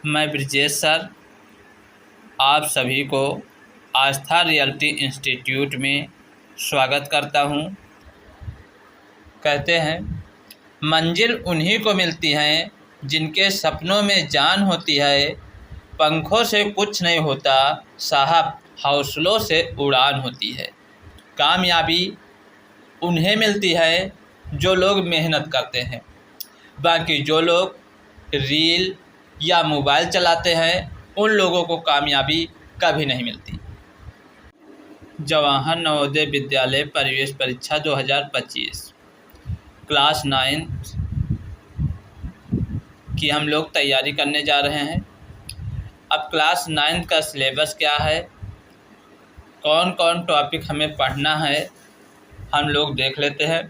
मैं ब्रिजेश सर आप सभी को आस्था रियलिटी इंस्टीट्यूट में स्वागत करता हूं। कहते हैं मंजिल उन्हीं को मिलती हैं जिनके सपनों में जान होती है। पंखों से कुछ नहीं होता साहब, हौसलों से उड़ान होती है। कामयाबी उन्हें मिलती है जो लोग मेहनत करते हैं। बाकी जो लोग रील या मोबाइल चलाते हैं उन लोगों को कामयाबी कभी नहीं मिलती। जवाहर नवोदय विद्यालय प्रवेश परीक्षा 2025 क्लास 9 की हम लोग तैयारी करने जा रहे हैं। अब क्लास 9 का सिलेबस क्या है, कौन कौन टॉपिक हमें पढ़ना है, हम लोग देख लेते हैं।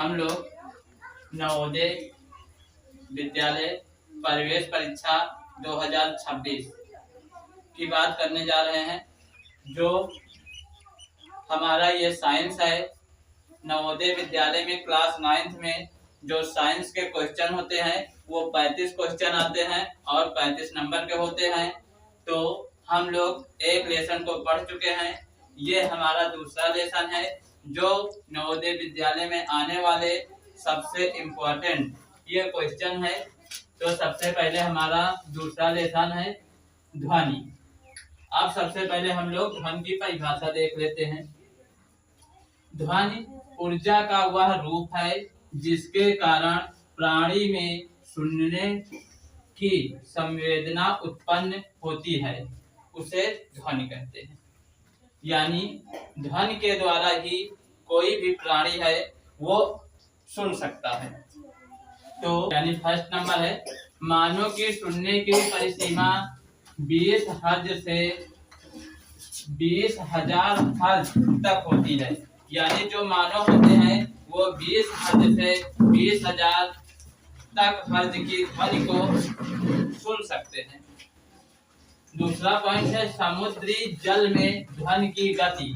हम लोग नवोदय विद्यालय प्रवेश परीक्षा 2026 की बात करने जा रहे हैं। जो हमारा ये साइंस है, नवोदय विद्यालय में क्लास 9 में जो साइंस के क्वेश्चन होते हैं वो 35 क्वेश्चन आते हैं और 35 नंबर के होते हैं। तो हम लोग एक लेसन को पढ़ चुके हैं, ये हमारा दूसरा लेसन है जो नवोदय विद्यालय में आने वाले सबसे इम्पोर्टेंट ये क्वेश्चन है। तो सबसे पहले हमारा दूसरा लेसन है ध्वनि। अब सबसे पहले हम लोग ध्वनि की परिभाषा देख लेते हैं। ध्वनि ऊर्जा का वह रूप है जिसके कारण प्राणी में सुनने की संवेदना उत्पन्न होती है, उसे ध्वनि कहते हैं। यानी ध्वनि के द्वारा ही कोई भी प्राणी है वो सुन सकता है। तो यानी फर्स्ट नंबर है मानव की सुनने की परिसीमा 20 हर्ज से 20,000 हर्ज तक होती है। यानी जो मानव होते हैं वो 20 हर्ज से 20,000 तक हर्ज की ध्वनि को सुन सकते हैं। दूसरा पॉइंट है समुद्री जल में ध्वनि की गति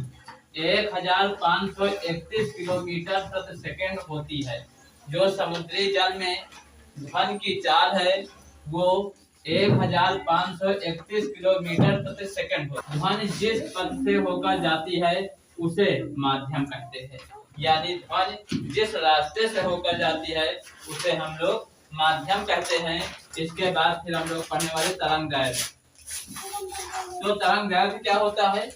1531 किलोमीटर प्रति सेकंड होती है। जो समुद्री जल में ध्वनि की चाल है वो 1531 किलोमीटर प्रति सेकंड होती है। ध्वनि जिस पथ से होकर जाती है उसे माध्यम कहते हैं। यानी ध्वनि जिस रास्ते से होकर जाती है उसे हम लोग माध्यम कहते हैं। इसके बाद फिर हम लोग पढ़ने वाले तरंगदैर्घ्य। तो तरंगदैर्घ्य क्या होता है?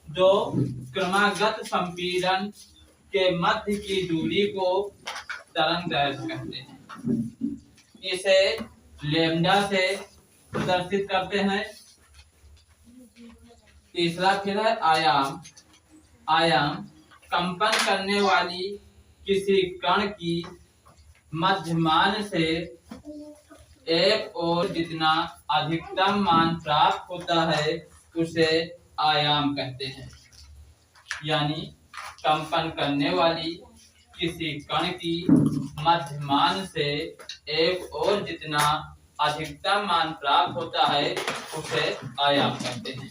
जो क्रमागत संपीड़न के मध्य की दूरी को तरंगदैर्घ्य कहते हैं। इसे लैम्डा से प्रदर्शित करते हैं। तीसरा फिर है आयाम। आयाम कंपन करने वाली किसी कण की मध्यमान से एक और जितना अधिकतम मान प्राप्त होता है उसे आयाम कहते हैं। यानी कंपन करने वाली किसी कण की मध्यमान से एक और जितना अधिकतम मान प्राप्त होता है उसे आयाम कहते हैं।